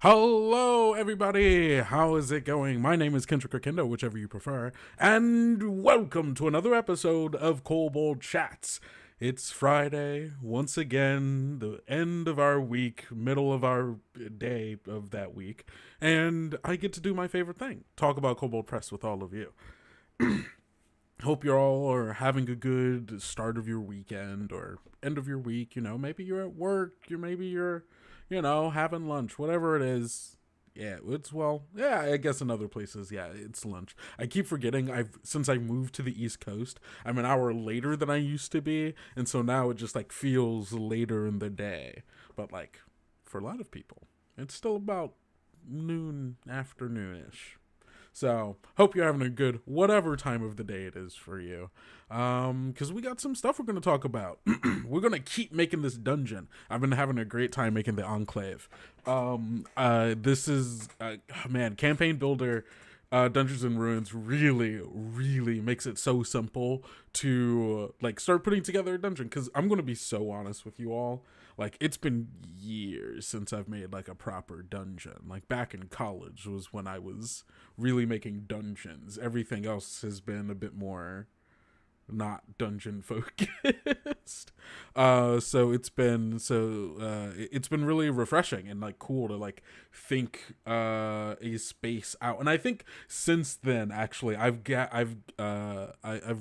Hello, everybody. How is it going? My name is Kendrick or Kendo, whichever you prefer, and welcome to another episode of Kobold Chats. It's Friday, once again, the end of our week, middle of our day of that week, and I get to do my favorite thing, talk about Kobold Press with all of you. Hope you're all are having a good start of your weekend or end of your week. Maybe you're at work, maybe you're having lunch, whatever it is. Yeah, I guess in other places, yeah, it's lunch. I keep forgetting since I moved to the East Coast, I'm an hour later than I used to be, and so now it just like feels later in the day. But like for a lot of people, it's still about noon, afternoonish. So, hope you're having a good whatever time of the day it is for you. Because we got some stuff we're going to talk about. We're going to keep making this dungeon. I've been having a great time making the Enclave. This is, man, Campaign Builder Dungeons and Ruins really makes it so simple to like start putting together a dungeon. Because I'm going to be so honest with you all. Like, it's been years since I've made like a proper dungeon. Like back in college was when I was really making dungeons. Everything else has been a bit more not dungeon focused. It's been really refreshing and like cool to like think a space out. And I think since then actually I've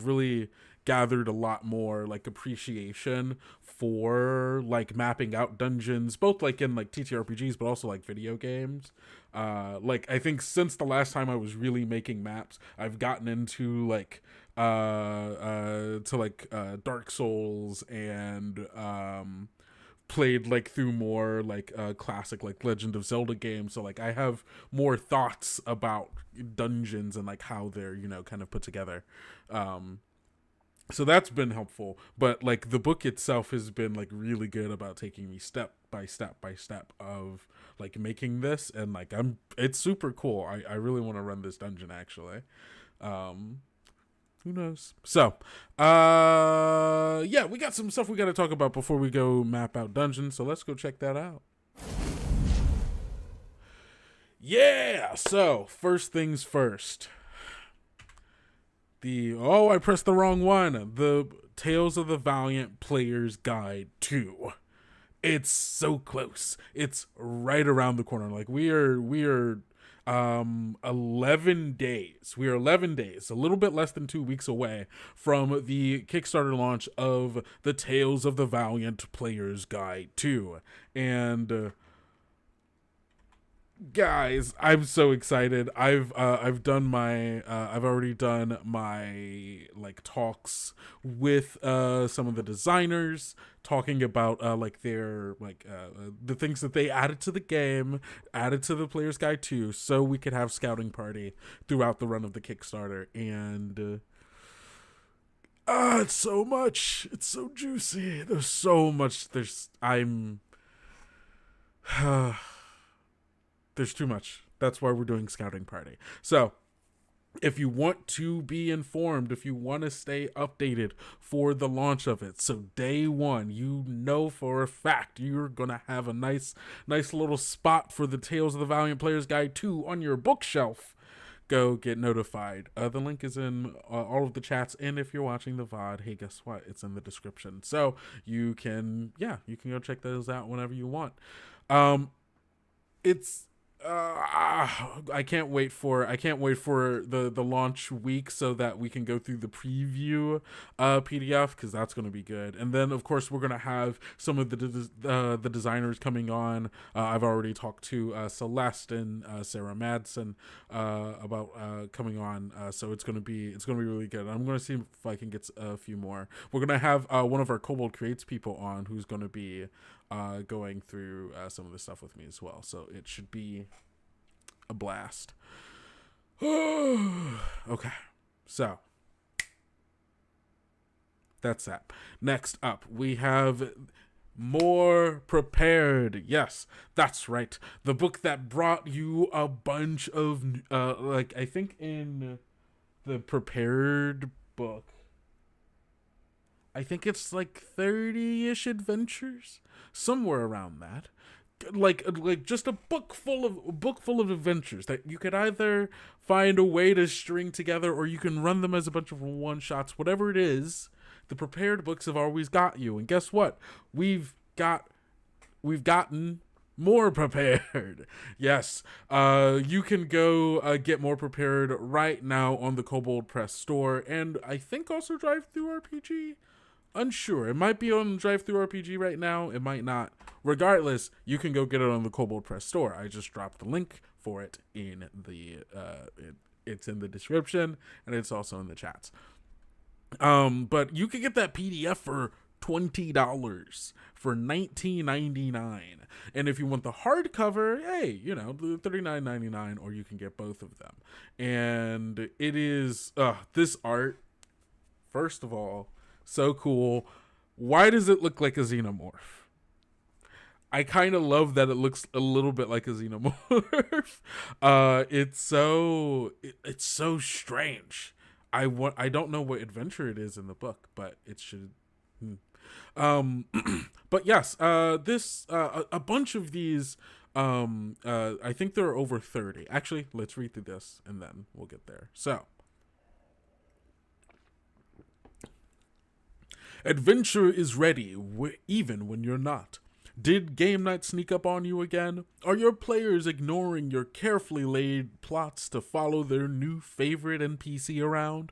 really gathered a lot more like appreciation for like mapping out dungeons, both like in like ttrpgs but also like video games. Like I think since the last time I was really making maps, I've gotten into like Dark Souls and played like through more like classic like Legend of Zelda games. So like I have more thoughts about dungeons and like how they're kind of put together. So that's been helpful, but like the book itself has been like really good about taking me step by step by step of like making this, and like it's super cool. I really want to run this dungeon actually. Who knows? So, yeah, we got some stuff we got to talk about before we go map out dungeons. So let's go check that out. Yeah. So first things first. I pressed the wrong one. The Tales of the Valiant Player's Guide 2. It's so close. It's right around the corner. Like we are 11 days. We are 11 days, a little bit less than 2 weeks away from the Kickstarter launch of the Tales of the Valiant Player's Guide 2. And guys, I'm so excited. I've already done my like talks with some of the designers, talking about like their like the things that they added to the game, added to the player's guide too, so we could have scouting party throughout the run of the Kickstarter. And it's so much. It's so juicy. There's so much. There's too much. That's why we're doing scouting party. So if you want to be informed, if you want to stay updated for the launch of it, so day one, for a fact you're gonna have a nice little spot for the Tales of the Valiant Player's Guide 2 on your bookshelf. Go get notified. The link is in all of the chats, and if you're watching the VOD, hey, guess what? It's in the description. So you can go check those out whenever you want. It's I can't wait for the launch week so that we can go through the preview PDF, because that's going to be good. And then of course we're going to have some of the designers coming on. I've already talked to Celeste and Sarah Madsen about coming on, so it's going to be really good. I'm going to see if I can get a few more. We're going to have one of our Kobold Creates people on, who's going to be going through some of the stuff with me as well, so it should be a blast. Okay, so that's that. Next up, we have More Prepared. Yes, that's right. The book that brought you a bunch of I think in the Prepared book, I think it's like 30-ish adventures, somewhere around that. like just a book full of adventures that you could either find a way to string together, or you can run them as a bunch of one shots. Whatever it is, the prepared books have always got you. And guess what? We've gotten more prepared. Yes, you can go get more prepared right now on the Kobold Press store, and I think also Drive Through RPG. Unsure. It might be on Drive Through RPG right now. It might not. Regardless, you can go get it on the Kobold Press store. I just dropped the link for it in the it's in the description, and it's also in the chats. But you can get that PDF for $20 for $19.99, and if you want the hardcover, hey, the $39.99, or you can get both of them. And it is this art, first of all, so cool. Why does it look like a xenomorph? I kind of love that it looks a little bit like a xenomorph. It's so strange. I don't know what adventure it is in the book, but it should. But yes, this a bunch of these. I think there are over 30. Actually, let's read through this and then we'll get there. So. Adventure is ready, even when you're not. Did game night sneak up on you again? Are your players ignoring your carefully laid plots to follow their new favorite NPC around?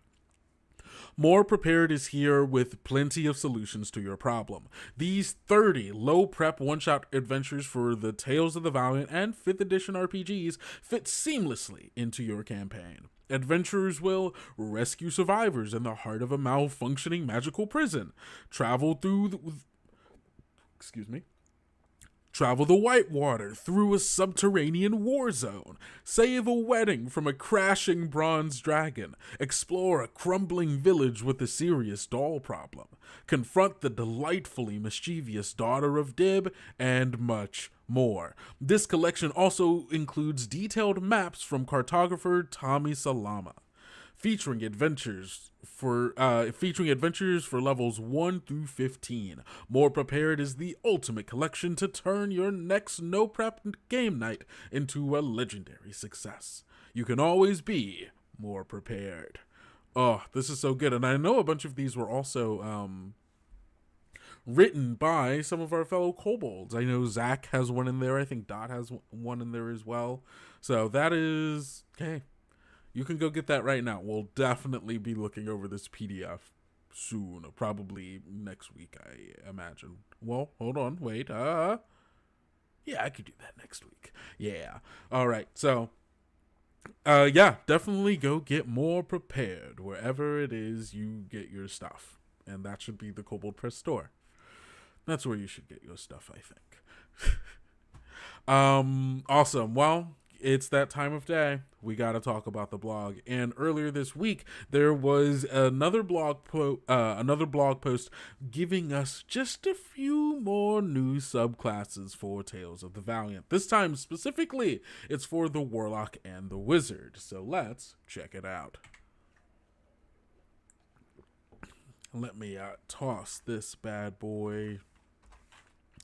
More Prepared is here with plenty of solutions to your problem. These 30 low-prep one-shot adventures for the Tales of the Valiant and 5th edition RPGs fit seamlessly into your campaign. Adventurers will rescue survivors in the heart of a malfunctioning magical prison, travel the Whitewater through a subterranean war zone, save a wedding from a crashing bronze dragon, explore a crumbling village with a serious doll problem, confront the delightfully mischievous daughter of Dib, and much more. This collection also includes detailed maps from cartographer Tommy Salama, featuring adventures for levels 1 through 15. More Prepared is the ultimate collection to turn your next no-prep game night into a legendary success. You can always be more prepared. Oh, this is so good. And I know a bunch of these were also written by some of our fellow kobolds. I know Zach has one in there. I think Dot has one in there as well. So that is, hey, you can go get that right now. We'll definitely be looking over this PDF soon, probably next week, I imagine. Well, hold on, wait. Yeah, I could do that next week. Yeah. All right. So, yeah, definitely go get More Prepared wherever it is you get your stuff. And that should be the Kobold Press store. That's where you should get your stuff, I think. Awesome. Well, it's that time of day. We got to talk about the blog. And earlier this week, there was another blog post giving us just a few more new subclasses for Tales of the Valiant. This time, specifically, it's for the Warlock and the Wizard. So let's check it out. Let me toss this bad boy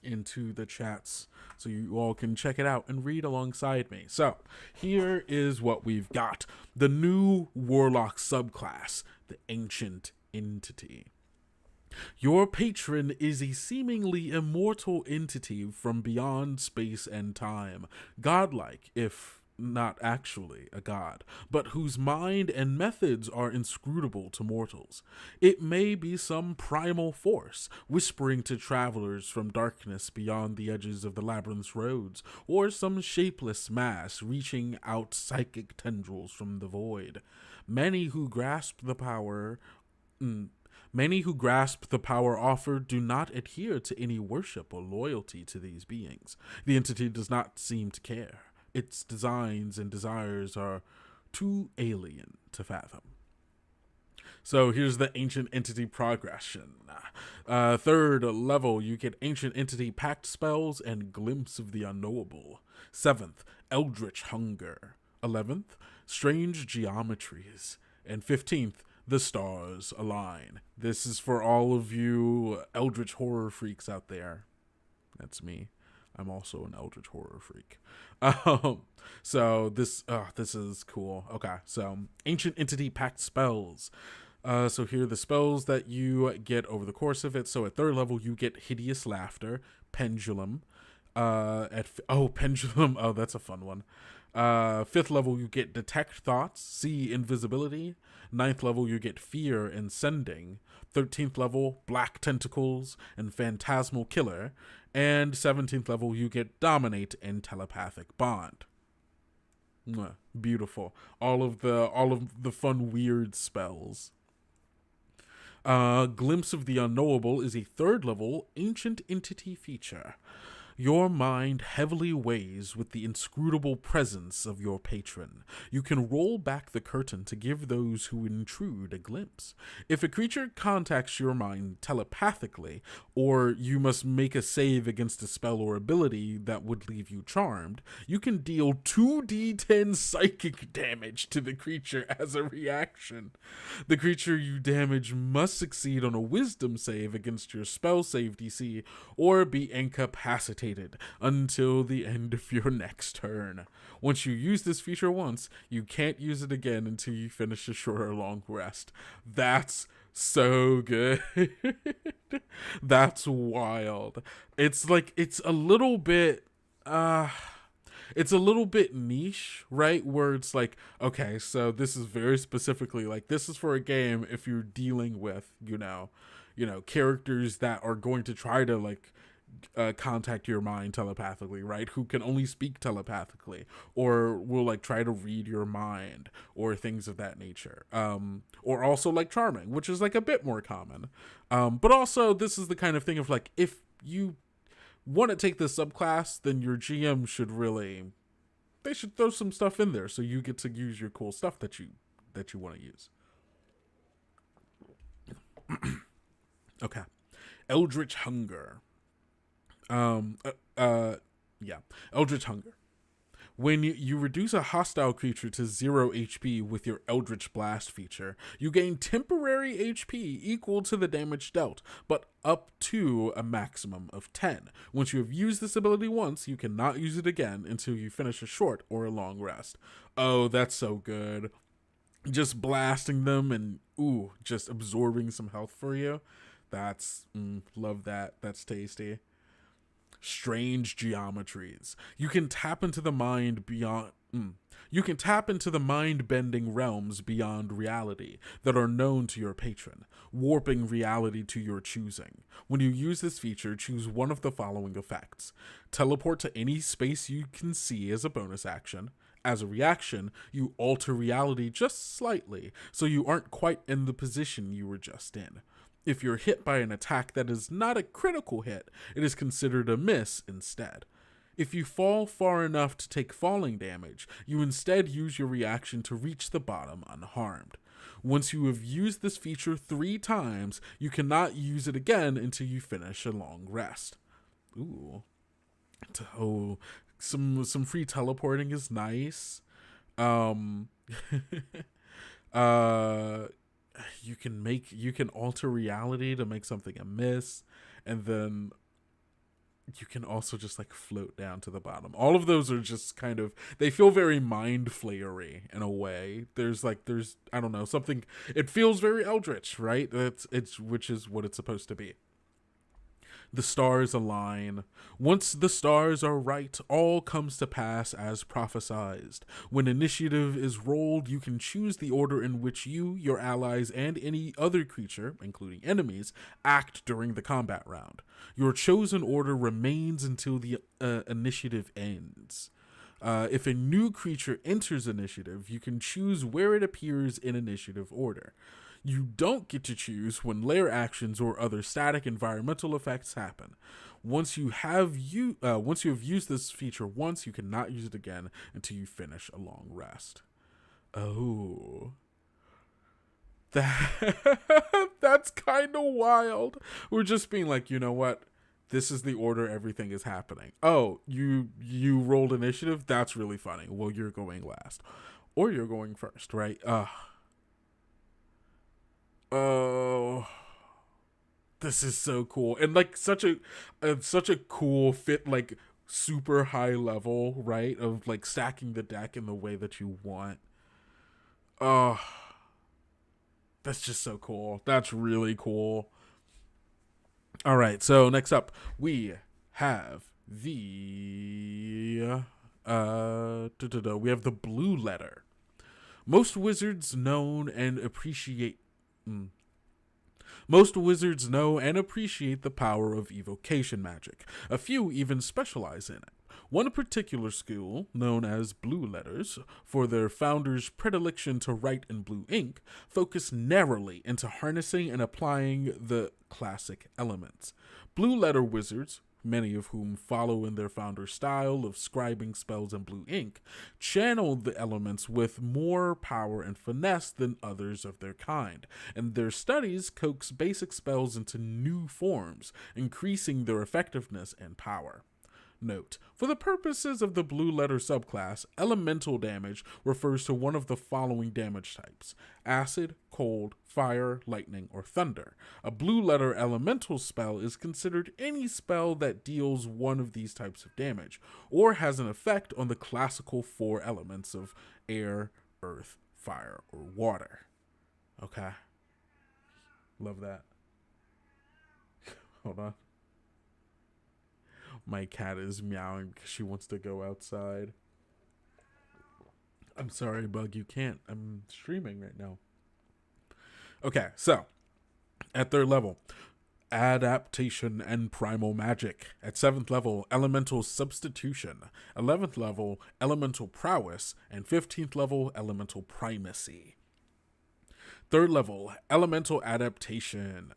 into the chats so you all can check it out and read alongside me. So here is what we've got. The new Warlock subclass, the Ancient Entity. Your patron is a seemingly immortal entity from beyond space and time, godlike if not actually a god, but whose mind and methods are inscrutable to mortals. It may be some primal force, whispering to travelers from darkness beyond the edges of the labyrinth's roads, or some shapeless mass reaching out psychic tendrils from the void. Many who grasp the power offered do not adhere to any worship or loyalty to these beings. The entity does not seem to care. Its designs and desires are too alien to fathom. So here's the Ancient Entity progression. 3rd level, you get Ancient Entity Pact Spells and Glimpse of the Unknowable. 7th, Eldritch Hunger. 11th, Strange Geometries. And 15th, The Stars Align. This is for all of you Eldritch horror freaks out there. That's me. I'm also an Eldritch horror freak. Um, so this is cool. Okay, so Ancient Entity Pact spells. So here are the spells that you get over the course of it. So at 3rd level, you get Hideous Laughter, Pendulum. Pendulum. Oh, that's a fun one. 5th level, you get Detect Thoughts, See Invisibility. 9th level, you get Fear and Sending. 13th level, Black Tentacles and Phantasmal Killer. And 17th level, you get Dominate and Telepathic Bond. Mwah, beautiful. All of the fun, weird spells. Glimpse of the Unknowable is a 3rd level Ancient Entity feature. Your mind heavily weighs with the inscrutable presence of your patron. You can roll back the curtain to give those who intrude a glimpse. If a creature contacts your mind telepathically, or you must make a save against a spell or ability that would leave you charmed, you can deal 2d10 psychic damage to the creature as a reaction. The creature you damage must succeed on a wisdom save against your spell save DC, or be incapacitated until the end of your next turn. Once you use this feature once, you can't use it again until you finish a short or long rest. That's so good. That's wild. It's like, it's a little bit niche, right? Where it's like, okay, so this is very specifically like, this is for a game if you're dealing with, characters that are going to try to like contact your mind telepathically, right? Who can only speak telepathically, or will like try to read your mind, or things of that nature. Or also like charming, which is like a bit more common. But also this is the kind of thing of like, if you want to take this subclass, then your GM should they should throw some stuff in there so you get to use your cool stuff that you want to use. Okay. Eldritch Hunger. Eldritch Hunger. When you reduce a hostile creature to 0 HP with your Eldritch Blast feature, you gain temporary HP equal to the damage dealt, but up to a maximum of 10. Once you have used this ability once, you cannot use it again until you finish a short or a long rest. Oh, that's so good. Just blasting them and, just absorbing some health for you. Love that. That's tasty. Strange geometries. You can tap into the mind bending realms beyond reality that are known to your patron, warping reality to your choosing. When you use this feature, choose one of the following effects. Teleport to any space you can see as a bonus action. As a reaction, you alter reality just slightly, so you aren't quite in the position you were just in. If you're hit by an attack that is not a critical hit, it is considered a miss instead. If you fall far enough to take falling damage, you instead use your reaction to reach the bottom unharmed. Once you have used this feature 3 times, you cannot use it again until you finish a long rest. Ooh. Oh, some free teleporting is nice. You can alter reality to make something a miss, and then you can also just like float down to the bottom. All of those are just kind of, they feel very mind flayery in a way. There's I don't know, something, it feels very eldritch, right? Which is what it's supposed to be. The stars align. Once the stars are right, all comes to pass as prophesized. When initiative is rolled, you can choose the order in which you, your allies, and any other creature, including enemies, act during the combat round. Your chosen order remains until the initiative ends. If a new creature enters initiative, you can choose where it appears in initiative order. You don't get to choose when lair actions or other static environmental effects happen. Once you have used this feature once, you cannot use it again until you finish a long rest. Oh. That's kind of wild. We're just being like, you know what? This is the order everything is happening. Oh, you rolled initiative? That's really funny. Well, you're going last. Or you're going first, right? Oh, this is so cool. And like such a cool fit, like super high level, right? Of like stacking the deck in the way that you want. Oh, that's just so cool. That's really cool. All right, so next up we have the we have the blue letter. Most wizards know and appreciate Most wizards know and appreciate the power of evocation magic. A few even specialize in it. One particular school, known as Blue Letters, for their founders' predilection to write in blue ink, focus narrowly into harnessing and applying the classic elements. Blue Letter wizards, many of whom follow in their founder's style of scribing spells in blue ink, channel the elements with more power and finesse than others of their kind, and their studies coax basic spells into new forms, increasing their effectiveness and power. Note: for the purposes of the blue letter subclass, elemental damage refers to one of the following damage types: acid, cold, fire, lightning, or thunder. A blue letter elemental spell is considered any spell that deals one of these types of damage, or has an effect on the classical four elements of air, earth, fire, or water. Okay. Love that. Hold on. My cat is meowing because she wants to go outside. I'm sorry, Bug, you can't. I'm streaming right now. Okay, so at third level, adaptation and primal magic. At 7th level, elemental substitution. 11th level, elemental prowess. And 15th level, elemental primacy. Third level, elemental adaptation.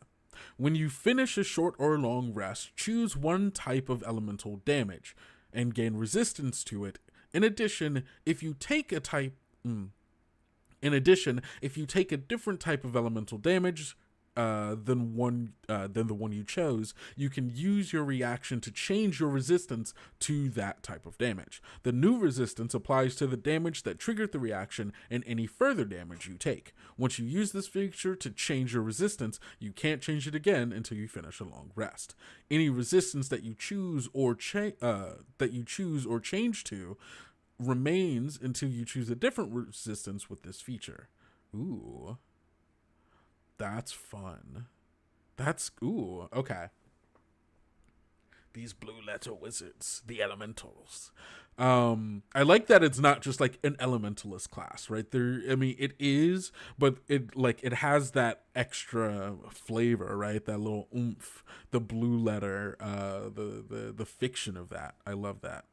When you finish a short or long rest, choose one type of elemental damage and gain resistance to it. In addition, if you take a different type of elemental damage than the one you chose, you can use your reaction to change your resistance to that type of damage. The new resistance applies to the damage that triggered the reaction and any further damage you take. Once you use this feature to change your resistance, you can't change it again until you finish a long rest. Any resistance that you choose or change to remains until you choose a different resistance with this feature. Ooh. That's fun. Okay. These blue letter wizards, the elementals. I like that it's not just like an elementalist class, right? It is, but it has that extra flavor, right? That little oomph, the blue letter, the fiction of that. I love that.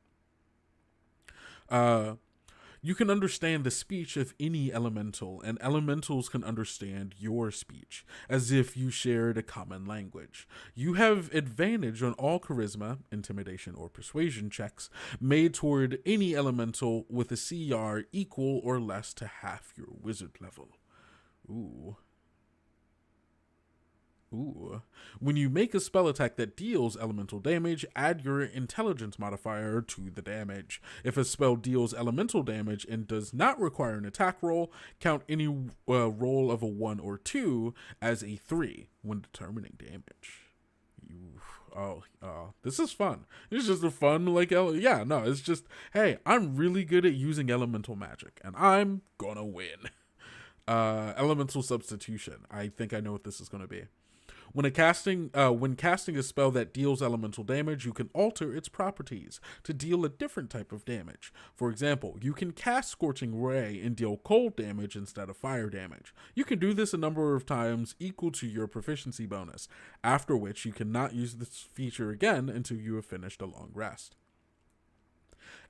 You can understand the speech of any elemental, and elementals can understand your speech, as if you shared a common language. You have advantage on all charisma, intimidation, or persuasion checks made toward any elemental with a CR equal or less to half your wizard level. Ooh. When you make a spell attack that deals elemental damage, add your intelligence modifier to the damage. If a spell deals elemental damage and does not require an attack roll, count any roll of a 1 or 2 as a 3 when determining damage. This is fun. It's just a fun, it's just, hey, I'm really good at using elemental magic, and I'm gonna win. Elemental substitution. I think I know what this is gonna be. When casting a spell that deals elemental damage, you can alter its properties to deal a different type of damage. For example, you can cast Scorching Ray and deal cold damage instead of fire damage. You can do this a number of times equal to your proficiency bonus, after which you cannot use this feature again until you have finished a long rest.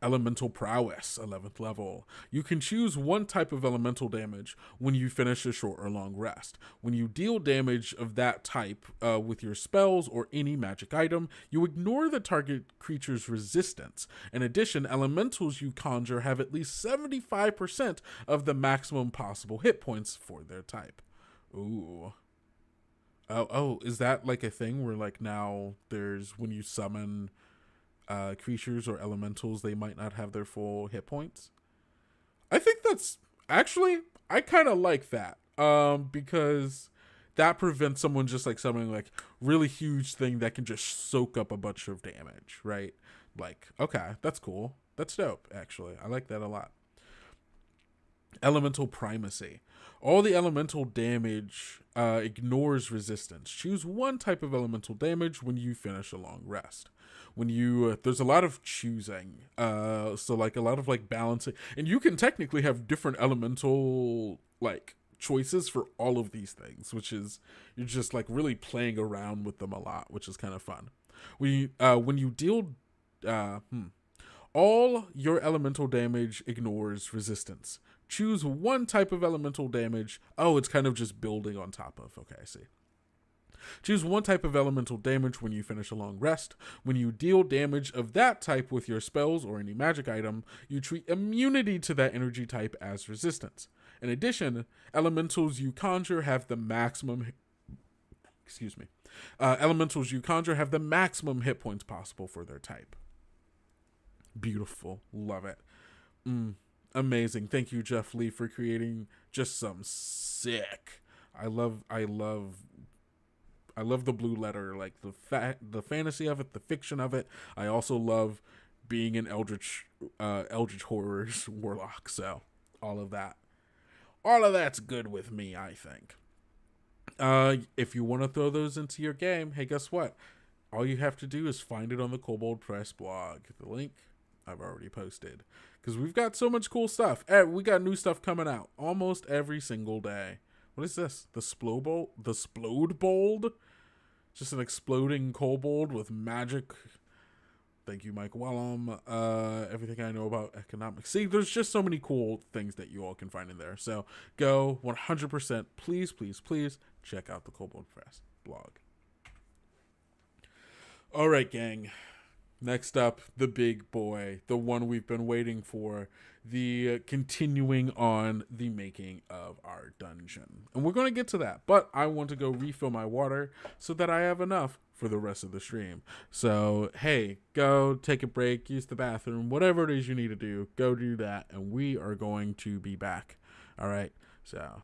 Elemental Prowess, 11th level. You can choose one type of elemental damage when you finish a short or long rest. When you deal damage of that type with your spells or any magic item, you ignore the target creature's resistance. In addition, elementals you conjure have at least 75% of the maximum possible hit points for their type. Ooh. Oh, is that like a thing where like now there's when you summon creatures or elementals, they might not have their full hit points? I think that's actually, I kind of like that because that prevents someone just like summoning like really huge thing that can just soak up a bunch of damage, right? Like, okay, that's cool. That's dope, actually. I like that a lot. Elemental primacy. All the elemental damage ignores resistance. Choose one type of elemental damage when you finish a long rest. When you there's a lot of choosing, so like a lot of like balancing, and you can technically have different elemental like choices for all of these things, which is you're just like really playing around with them a lot, which is kind of fun. When you deal all your elemental damage ignores resistance. Choose one type of elemental damage. Oh, it's kind of just building on top of. Okay, I see. Choose one type of elemental damage when you finish a long rest. When you deal damage of that type with your spells or any magic item, you treat immunity to that energy type as resistance. In addition, elementals you conjure have the maximum. Excuse me. Elementals you conjure have the maximum hit points possible for their type. Beautiful. Love it. Amazing. Thank you, Jeff Lee, for creating just some sick. I love the blue letter, like the fantasy of it, the fiction of it. I also love being an Eldritch Horrors warlock. So all of that's good with me, I think. If you want to throw those into your game, hey, guess what? All you have to do is find it on the Kobold Press blog. The link I've already posted, because we've got so much cool stuff. We got new stuff coming out almost every single day. What is this? The Splode Bold? Just an exploding kobold with magic. Thank you, Mike Wellum. Everything I know about economics. See, there's just so many cool things that you all can find in there. So go 100%. Please, please, please check out the Kobold Press blog. All right, gang. Next up, the big boy, the one we've been waiting for, the continuing on the making of our dungeon. And we're going to get to that, but I want to go refill my water so that I have enough for the rest of the stream. So, hey, go take a break, use the bathroom, whatever it is you need to do, go do that, and we are going to be back. All right, so...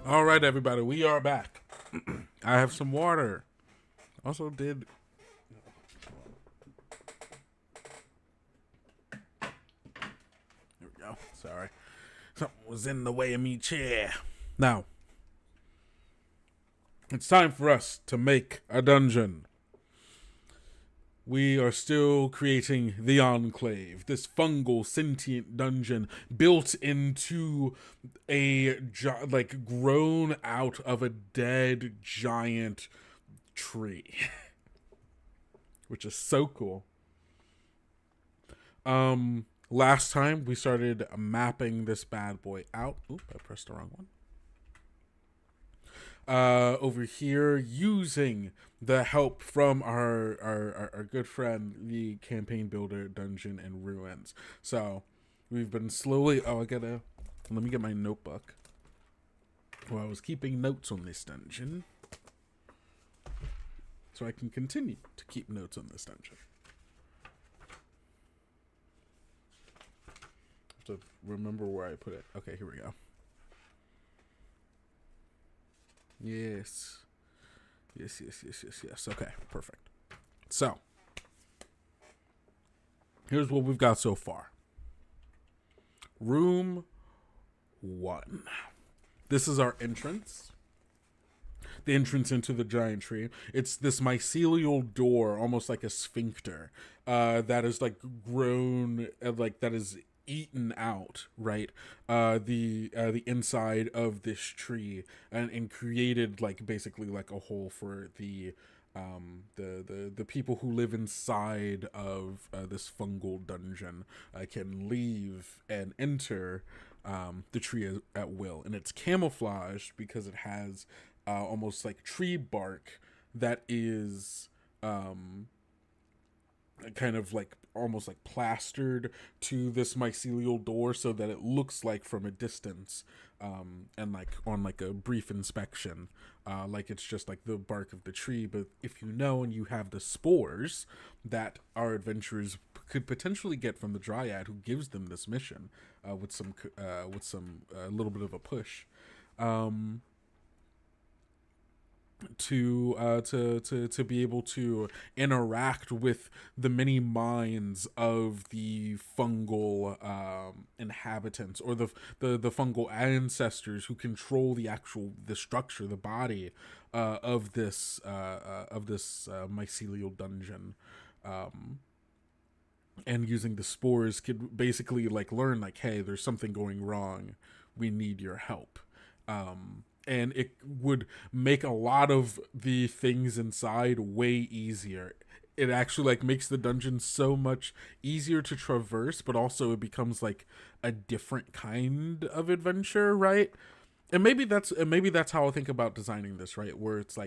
All right, everybody, we are back. I have some water. Also did... There we go. Sorry. Something was in the way of me chair. Now, it's time for us to make a dungeon. We are still creating the Enclave, this fungal sentient dungeon built into a, grown out of a dead giant tree, which is so cool. Last time we started mapping this bad boy out. Oop, I pressed the wrong one. Over here, using the help from our good friend, the campaign builder, Dungeon and Ruins. So we've been slowly... let me get my notebook. Well, I was keeping notes on this dungeon, so I can continue to keep notes on this dungeon. I have to remember where I put it. Okay, here we go. Yes. Okay, perfect. So, here's what we've got so far. Room 1. This is our entrance. The entrance into the giant tree. It's this mycelial door, almost like a sphincter, that is like grown, that is eaten out, right? The inside of this tree, and created basically a hole for the people who live inside of this fungal dungeon can leave and enter the tree at will. And it's camouflaged because it has almost like tree bark that is kind of almost plastered to this mycelial door, so that it looks like from a distance, and on a brief inspection, it's just the bark of the tree. But if you know and you have the spores that our adventurers could potentially get from the Dryad who gives them this mission, with some little bit of a push, to be able to interact with the many minds of the fungal inhabitants, or the fungal ancestors who control the structure, the body of this mycelial dungeon, and using the spores could basically learn hey, there's something going wrong, we need your help. And it would make a lot of the things inside way easier. It actually makes the dungeon so much easier to traverse, but also it becomes a different kind of adventure, right? And maybe that's how I think about designing this, right? Where it's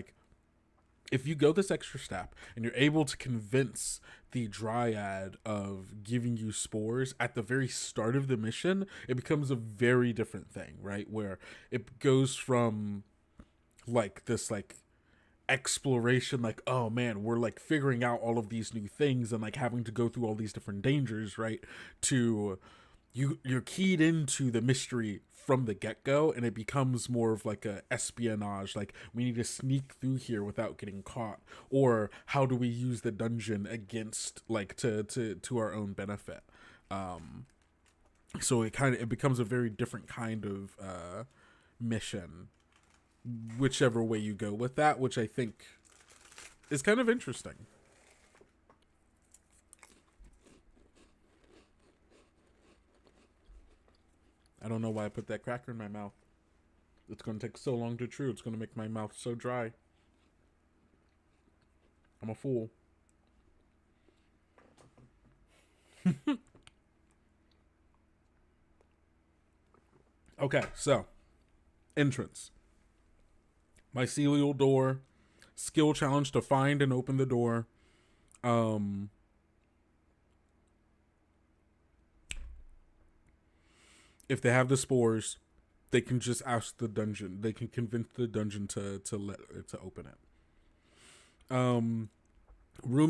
if you go this extra step and you're able to convince the Dryad of giving you spores at the very start of the mission, it becomes a very different thing, right? Where it goes from this exploration, oh man, we're figuring out all of these new things and having to go through all these different dangers, right? To you're keyed into the mystery from the get-go, and it becomes more of a espionage, we need to sneak through here without getting caught, or how do we use the dungeon against to our own benefit. So it becomes a very different kind of mission, whichever way you go with that, which I think is kind of interesting. I don't know why I put that cracker in my mouth. It's going to take so long to chew. It's going to make my mouth so dry. I'm a fool. Okay, so entrance. Mycelial door. Skill challenge to find and open the door. If they have the spores, they can just ask the dungeon. They can convince the dungeon to open it. Room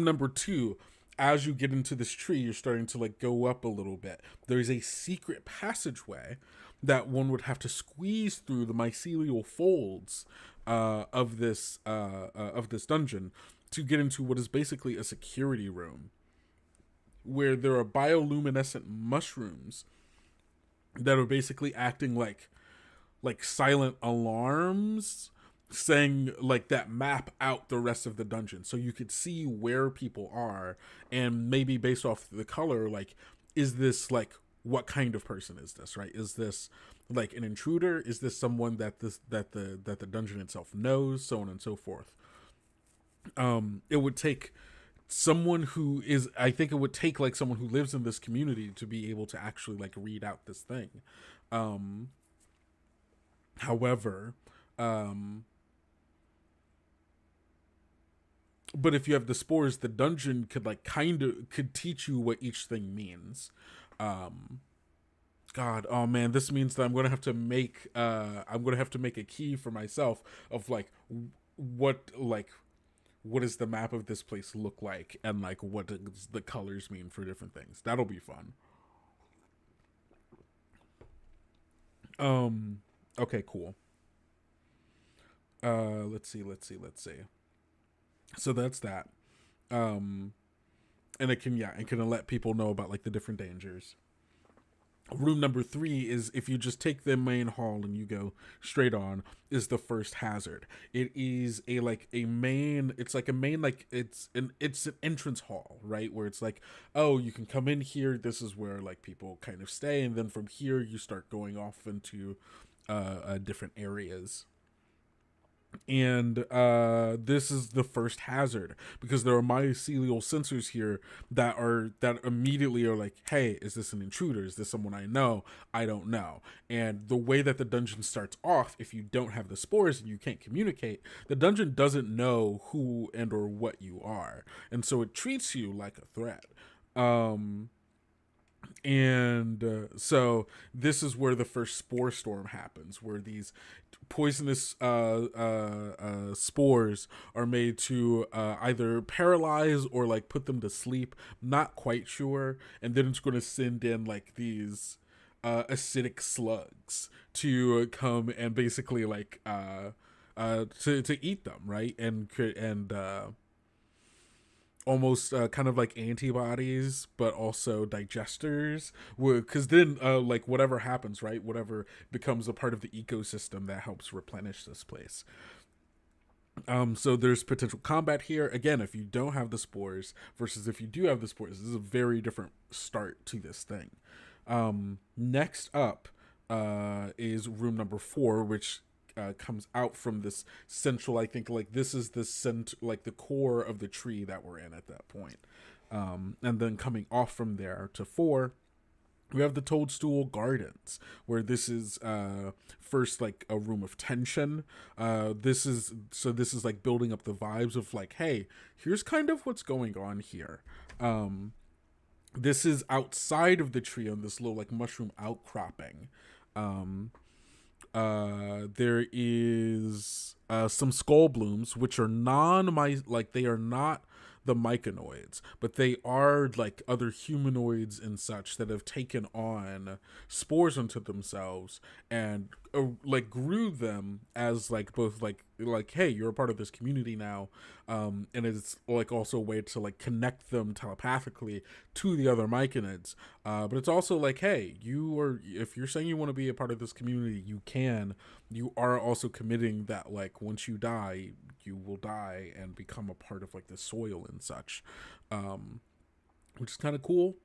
number 2. As you get into this tree, you're starting to go up a little bit. There's a secret passageway that one would have to squeeze through the mycelial folds of this dungeon to get into what is basically a security room, where there are bioluminescent mushrooms that are basically acting like silent alarms, saying like that map out the rest of the dungeon, so you could see where people are, and maybe based off the color, like, is this like, what kind of person is this, right? Is this like an intruder? Is this someone that the dungeon itself knows? So on and so forth. It would take someone who is, I think it would take like someone who lives in this community to be able to actually like read out this thing. However, but if you have the spores, the dungeon could like could teach you what each thing means. God, oh man, this means that I'm gonna have to make a key for myself of like what like what does the map of this place look like, and like what does the colors mean for different things. That'll be fun. Okay, cool. Let's see. So that's that. Um and it can let people know about like the different dangers. Room number 3 is, if you just take the main hall and you go straight on, is the first hazard. It is a like a main, it's like a main, like it's an entrance hall, right, where it's like, oh, you can come in here, this is where like people kind of stay, and then from here you start going off into different areas. And this is the first hazard, because there are mycelial sensors here that immediately are like, hey, is this an intruder? Is this someone I know? I don't know. And the way that the dungeon starts off, if you don't have the spores and you can't communicate, the dungeon doesn't know who and or what you are, and so it treats you like a threat. So this is where the first spore storm happens, where these poisonous spores are made to either paralyze or like put them to sleep, not quite sure, and then it's going to send in like these acidic slugs to come and basically like to eat them, right? And almost kind of like antibodies, but also digesters, because then like whatever happens, right, whatever becomes a part of the ecosystem that helps replenish this place. So there's potential combat here. Again, if you don't have the spores versus if you do have the spores, this is a very different start to this thing. Next up is room number 4, which comes out from this central, I think like this is the center, like the core of the tree that we're in at that point. And then coming off from there to 4, we have the Toadstool Gardens, where this is first like a room of tension. This is like building up the vibes of like, hey, here's kind of what's going on here. This is outside of the tree on this little like mushroom outcropping. There is some skull blooms, which are they are not the myconoids, but they are like other humanoids and such that have taken on spores unto themselves and like grew them as like both like hey, you're a part of this community now, and it's like also a way to like connect them telepathically to the other myconids, but it's also like, hey, if you're saying you want to be a part of this community, you are also committing that like once you die, you will die and become a part of like the soil and such, which is kind of cool.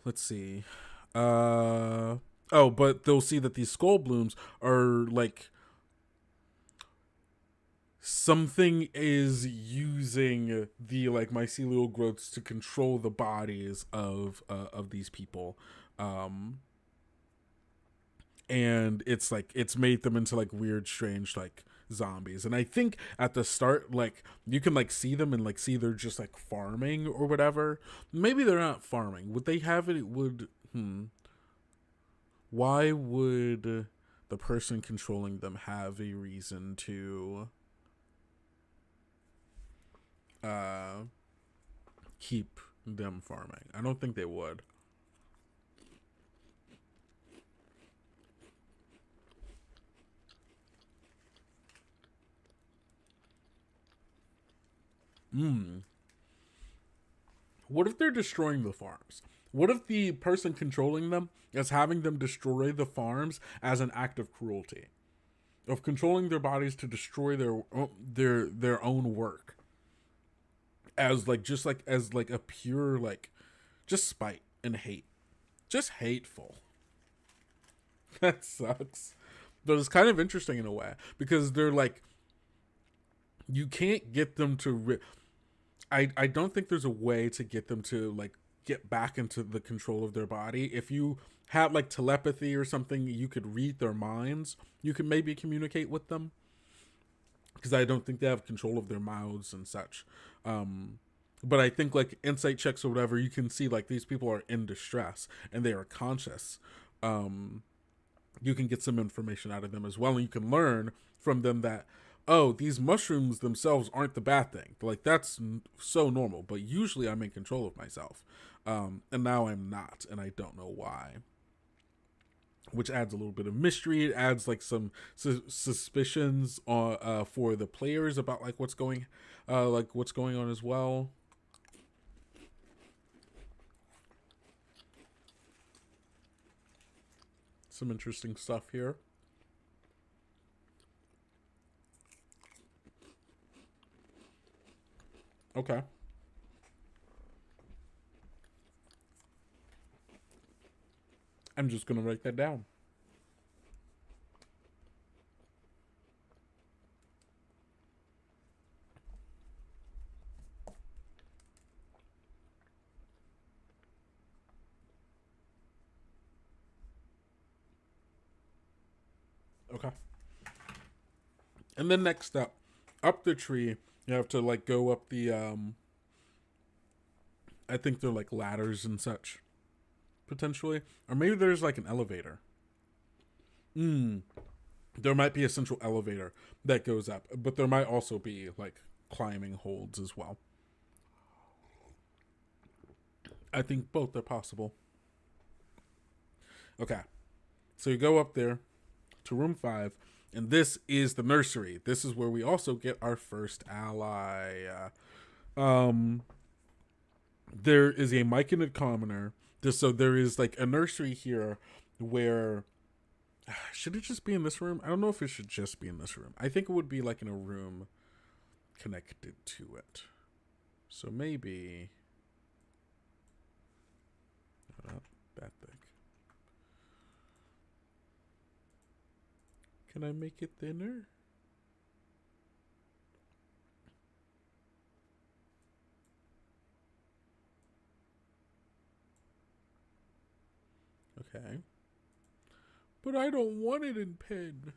Let's see. But they'll see that these skull blooms are like something is using the like mycelial growths to control the bodies of these people. And it's like it's made them into like weird, strange like zombies. And I think at the start, like you can like see them and like see they're just like farming or whatever. Maybe they're not farming. Would they have it? Why would the person controlling them have a reason to keep them farming. I don't think they would. What if they're destroying the farms? What if the person controlling them is having them destroy the farms as an act of cruelty? Of controlling their bodies to destroy their own work. As like a pure just spite and hate. Just hateful. That sucks. But it's kind of interesting in a way. Because they're like, you can't get them to I don't think there's a way to get them to like get back into the control of their body. If you had like telepathy or something, you could read their minds. You could maybe communicate with them. Because I don't think they have control of their mouths and such. But I think like insight checks or whatever, you can see like these people are in distress and they are conscious. You can get some information out of them as well. And you can learn from them that, oh, these mushrooms themselves aren't the bad thing. Like, that's so normal. But usually I'm in control of myself. And now I'm not. And I don't know why. Which adds a little bit of mystery. It adds, like, some suspicions for the players about, like, what's going on as well. Some interesting stuff here. Okay. I'm just going to write that down. Okay. And then next up the tree, you have to like go up the I think they're like ladders and such, potentially. Or maybe there's like an elevator. There might be a central elevator that goes up, but there might also be like climbing holds as well. I think both are possible. Okay. So you go up there to room 5, and this is the nursery. This is where we also get our first ally. There is a myconid commoner. So there is like a nursery here where should it just be in this room? I don't know if it should just be in this room. I think it would be like in a room connected to it. So maybe not that thing. Can I make it thinner? Okay. But I don't want it in pen.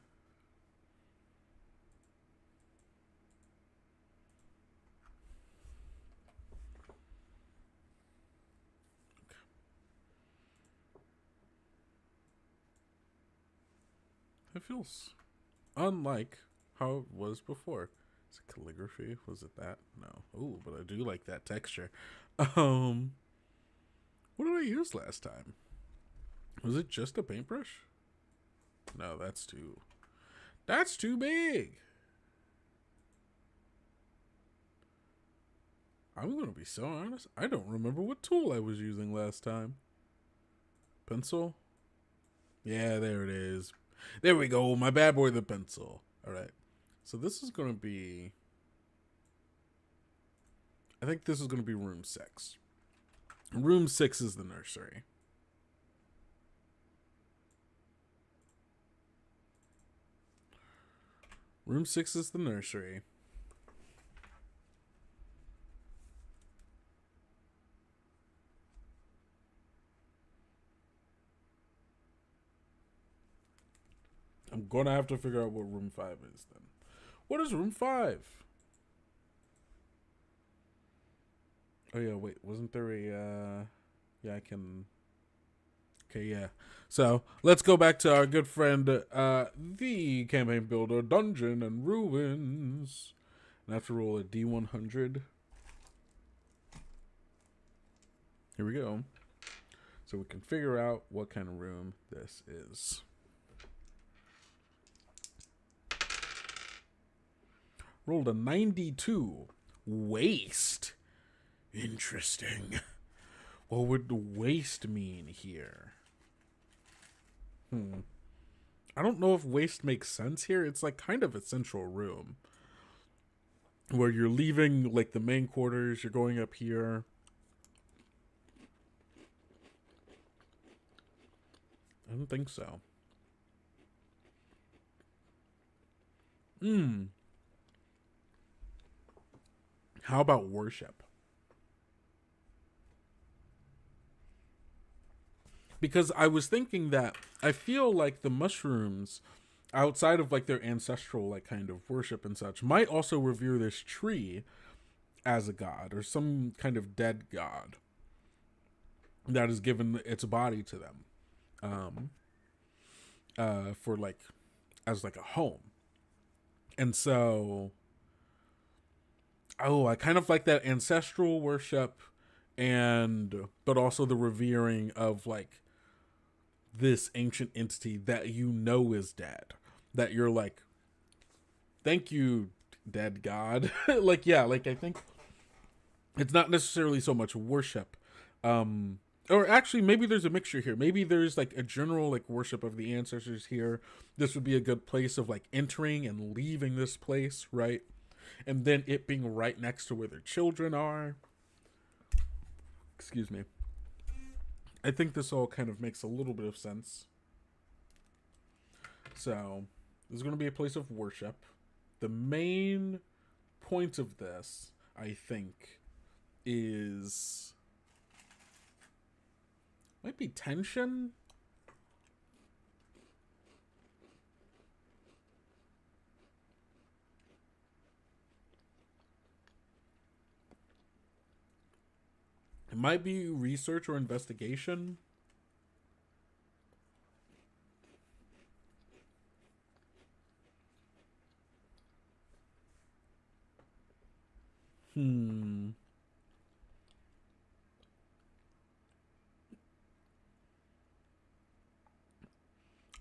It feels unlike how it was before. Is it calligraphy? Was it that? No. Ooh, but I do like that texture. What did I use last time? Was it just a paintbrush? No, that's too big. I'm gonna be so honest. I don't remember what tool I was using last time. Pencil? Yeah, there it is. There we go. My bad boy, the pencil. All right. So this is going to be... I think this is going to be room 6. Room 6 is the nursery. Room 6 is the nursery. I'm going to have to figure out what room 5 is then. What is room 5? Oh, yeah, wait. Wasn't there a... Yeah, I can... Okay, yeah. So, let's go back to our good friend, the campaign builder, Dungeon and Ruins. And I have to roll a D100. here we go. So we can figure out what kind of room this is. Rolled a 92. Waste. Interesting. What would waste mean here? I don't know if waste makes sense here. It's like kind of a central room where you're leaving like the main quarters. You're going up here. I don't think so. How about worship? Because I was thinking that I feel like the mushrooms, outside of like their ancestral like kind of worship and such, might also revere this tree as a god or some kind of dead god that has given its body to them, for like as like a home. And so, I kind of like that ancestral worship, but also the revering of like this ancient entity that you know is dead, that you're like, thank you, dead god. Like, yeah, like I think it's not necessarily so much worship, or actually maybe there's a mixture here. Maybe there's like a general like worship of the ancestors here. This would be a good place of like entering and leaving this place, right? And then it being right next to where their children are. Excuse me. I think this all kind of makes a little bit of sense. So, this is going to be a place of worship. The main point of this, I think, is... might be tension? It might be research or investigation.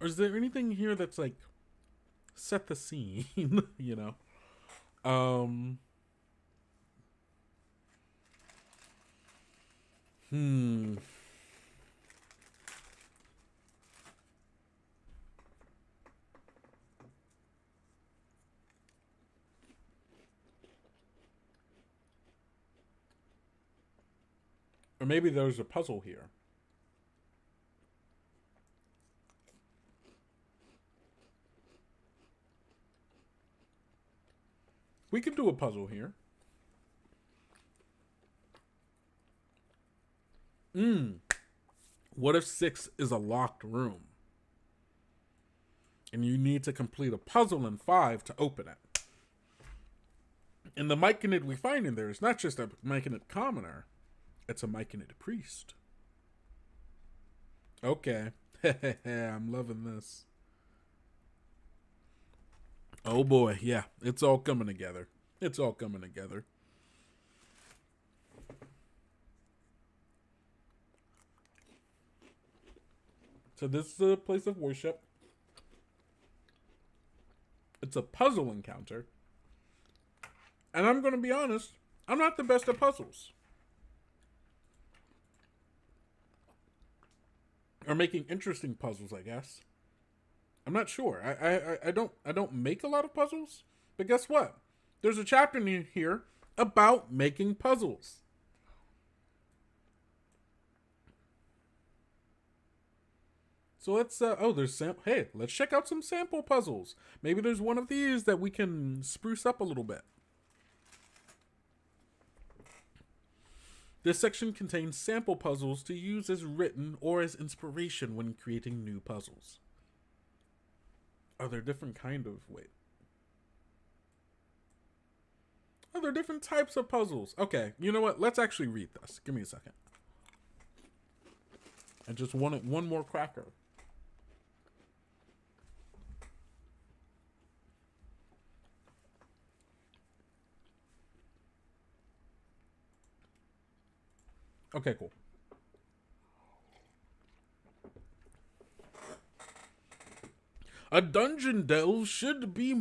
Or is there anything here that's like set the scene, you know? Or maybe there's a puzzle here. We could do a puzzle here. What if 6 is a locked room? And you need to complete a puzzle in 5 to open it. And the Myconid we find in there is not just a Myconid commoner. It's a Myconid priest. Okay. I'm loving this. Oh boy, yeah. It's all coming together. It's all coming together. So this is a place of worship. It's a puzzle encounter. And I'm going to be honest, I'm not the best at puzzles. Or making interesting puzzles, I guess. I'm not sure. I don't make a lot of puzzles. But guess what? There's a chapter in here about making puzzles. So let's, hey, let's check out some sample puzzles. Maybe there's one of these that we can spruce up a little bit. This section contains sample puzzles to use as written or as inspiration when creating new puzzles. Are there different kind of, Are there different types of puzzles? Okay, you know what? Let's actually read this. Give me a second. I just wanted one more cracker. Okay, cool. A dungeon delve should be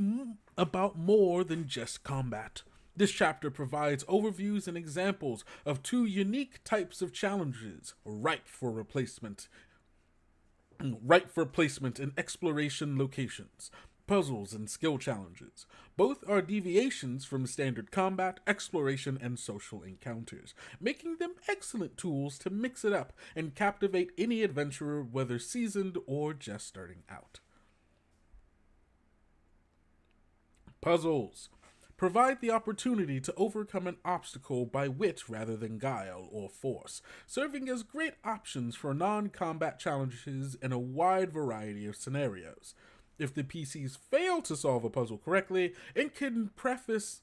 about more than just combat. This chapter provides overviews and examples of two unique types of challenges ripe for placement in exploration locations: puzzles and skill challenges. Both are deviations from standard combat, exploration, and social encounters, making them excellent tools to mix it up and captivate any adventurer, whether seasoned or just starting out. Puzzles provide the opportunity to overcome an obstacle by wit rather than guile or force, serving as great options for non-combat challenges in a wide variety of scenarios. If the PCs fail to solve a puzzle correctly, it can preface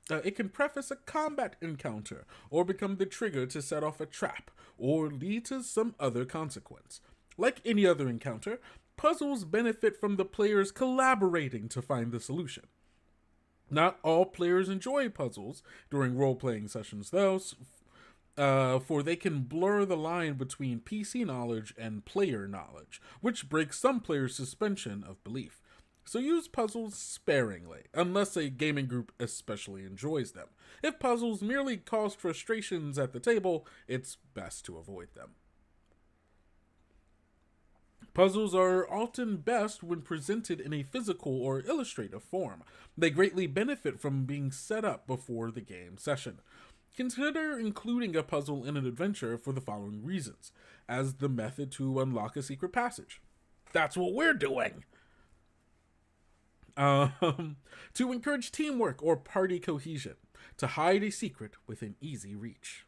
a combat encounter, or become the trigger to set off a trap, or lead to some other consequence. Like any other encounter, puzzles benefit from the players collaborating to find the solution. Not all players enjoy puzzles during role-playing sessions, though, for they can blur the line between PC knowledge and player knowledge, which breaks some players' suspension of belief. So use puzzles sparingly, unless a gaming group especially enjoys them. If puzzles merely cause frustrations at the table, it's best to avoid them. Puzzles are often best when presented in a physical or illustrative form. They greatly benefit from being set up before the game session. Consider including a puzzle in an adventure for the following reasons: as the method to unlock a secret passage. That's what we're doing! To encourage teamwork or party cohesion. To hide a secret within easy reach.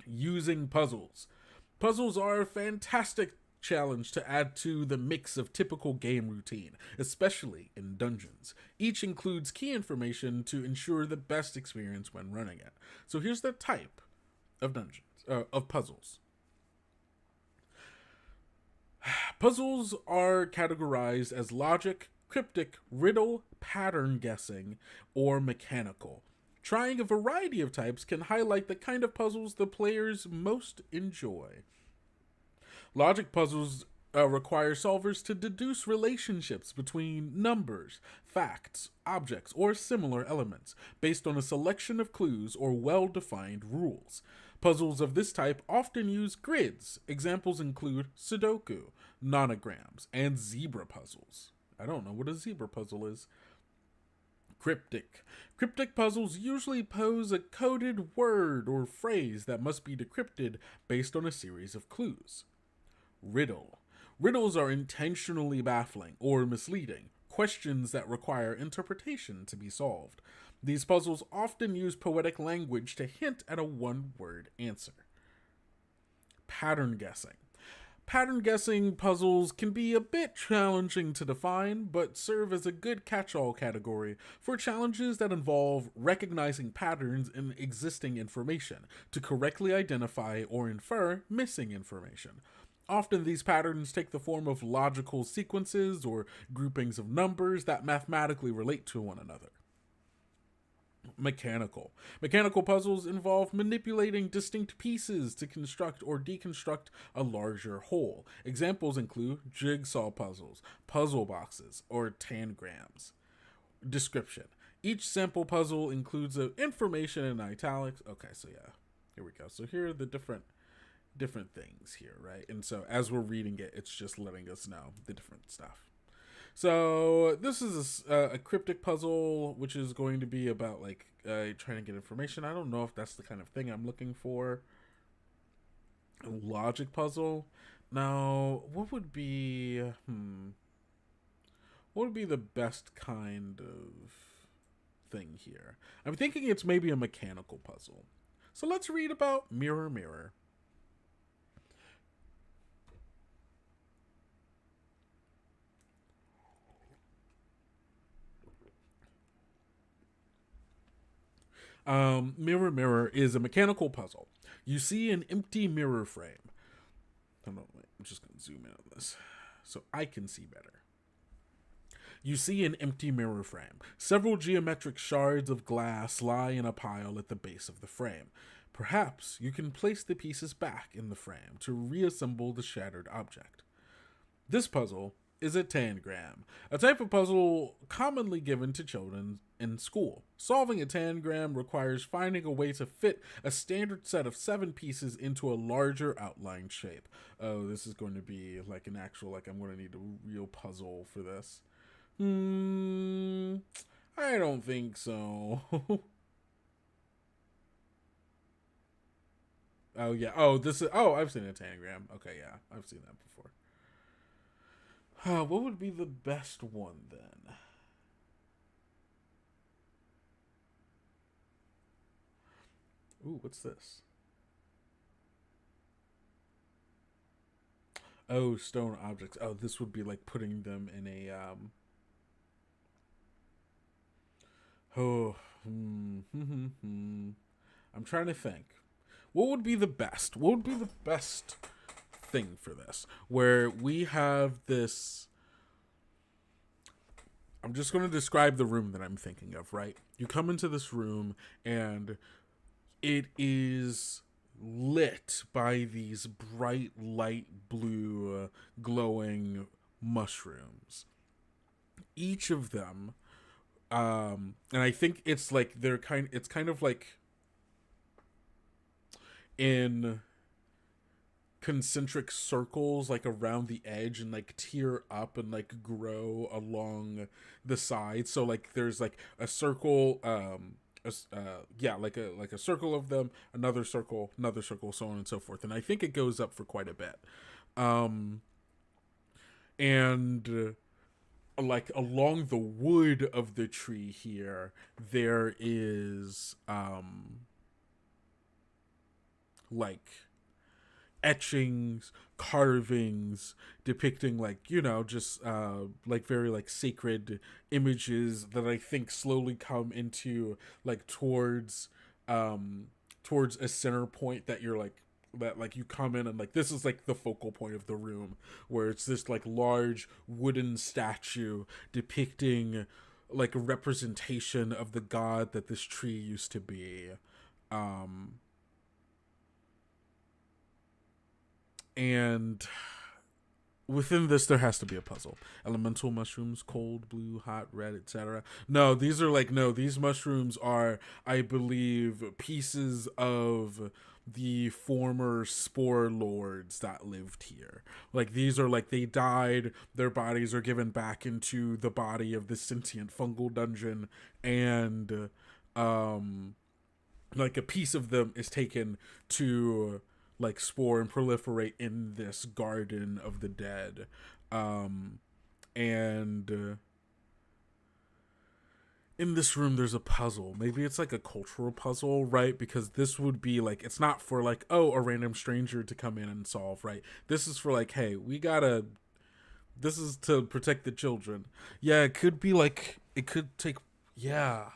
Using puzzles. Puzzles are a fantastic challenge to add to the mix of typical game routine, especially in dungeons. Each includes key information to ensure the best experience when running it. So here's the type of puzzles. Puzzles are categorized as logic, cryptic, riddle, pattern guessing, or mechanical. Trying a variety of types can highlight the kind of puzzles the players most enjoy. Logic puzzles require solvers to deduce relationships between numbers, facts, objects, or similar elements based on a selection of clues or well-defined rules. Puzzles of this type often use grids. Examples include Sudoku, nonograms, and zebra puzzles. I don't know what a zebra puzzle is. Cryptic. Cryptic puzzles usually pose a coded word or phrase that must be decrypted based on a series of clues. Riddle. Riddles are intentionally baffling or misleading, questions that require interpretation to be solved. These puzzles often use poetic language to hint at a one-word answer. Pattern guessing. Pattern guessing puzzles can be a bit challenging to define, but serve as a good catch-all category for challenges that involve recognizing patterns in existing information to correctly identify or infer missing information. Often these patterns take the form of logical sequences or groupings of numbers that mathematically relate to one another. Mechanical. Mechanical puzzles involve manipulating distinct pieces to construct or deconstruct a larger whole. Examples include jigsaw puzzles, puzzle boxes, or tangrams. Description. Each sample puzzle includes information in italics. Okay, so yeah, here we go. So here are the different things here, right? And so as we're reading it, it's just letting us know the different stuff. So this is a cryptic puzzle, which is going to be about like trying to get information. I don't know if that's the kind of thing I'm looking for. A logic puzzle. Now, what would be the best kind of thing here? I'm thinking it's maybe a mechanical puzzle. So let's read about Mirror Mirror. Mirror Mirror is a mechanical puzzle. You see an empty mirror frame. Hold on, wait, I'm just going to zoom in on this so I can see better. You see an empty mirror frame. Several geometric shards of glass lie in a pile at the base of the frame. Perhaps you can place the pieces back in the frame to reassemble the shattered object. This puzzle is a tangram, a type of puzzle commonly given to children in school. Solving a tangram requires finding a way to fit a standard set of 7 pieces into a larger outline shape. Oh, this is going to be like an actual, like I'm going to need a real puzzle for this. I don't think so. Oh yeah. Oh, this is. Oh, I've seen a tangram. Okay, yeah, I've seen that before. What would be the best one then? Ooh, what's this? Oh, stone objects. Oh, this would be like putting them in a Oh, I'm trying to think. What would be the best? What would be the best thing for this? Where we have this. I'm just going to describe the room that I'm thinking of, right? You come into this room and it is lit by these bright light blue glowing mushrooms. Each of them, and I think it's like it's kind of like in concentric circles, like around the edge, and like tear up and like grow along the side. So like there's like a circle, yeah, like a circle of them, another circle, so on and so forth. And I think it goes up for quite a bit. And like along the wood of the tree here, there is like etchings, carvings depicting like, you know, just like very like sacred images that I think slowly come into like towards a center point that you're like that like you come in and like this is like the focal point of the room, where it's this like large wooden statue depicting like a representation of the god that this tree used to be. And within this there has to be a puzzle. Elemental mushrooms, cold, blue, hot, red, etc. No, these are like, no, these mushrooms are, I believe, pieces of the former spore lords that lived here. Like these are like, they died, their bodies are given back into the body of the sentient fungal dungeon, and like a piece of them is taken to like spore and proliferate in this garden of the dead. And in this room there's a puzzle. Maybe it's like a cultural puzzle, right? Because this would be like, it's not for like, oh, a random stranger to come in and solve, right? This is for like, hey, we gotta, this is to protect the children. Yeah, it could be like, it could take, yeah.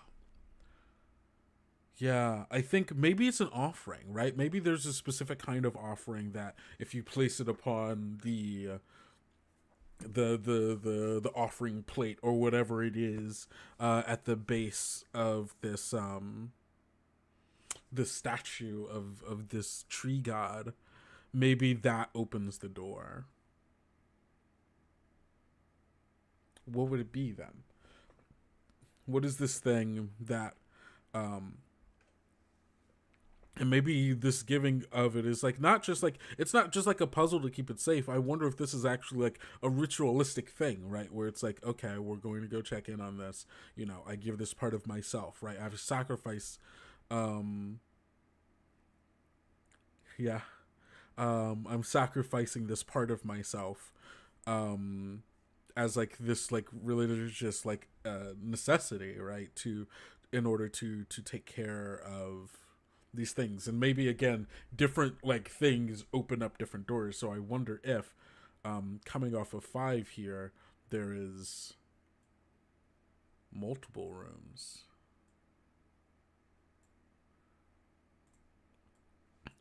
Yeah, I think maybe it's an offering, right? Maybe there's a specific kind of offering that if you place it upon the offering plate or whatever it is at the base of this statue of this tree god, maybe that opens the door. What would it be then? What is this thing that um and maybe this giving of it is like not just like, it's not just like a puzzle to keep it safe. I wonder if this is actually like a ritualistic thing, right? Where it's like, okay, we're going to go check in on this. You know, I give this part of myself, right? I have to sacrifice. Um, yeah, I'm sacrificing this part of myself, um, as like this like religious like necessity, right? To in order to take care of these things. And maybe again different like things open up different doors. So I wonder if coming off of 5 here, there is multiple rooms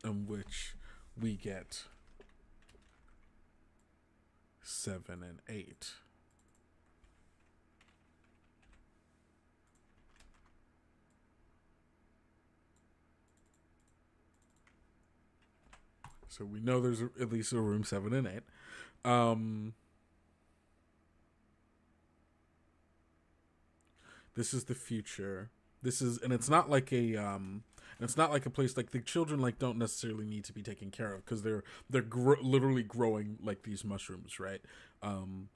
in which we get 7 and 8. So we know there's at least a room 7 and 8. This is the future. This is, and it's not like a it's not like a place like the children like don't necessarily need to be taken care of because they're literally growing like these mushrooms, right? And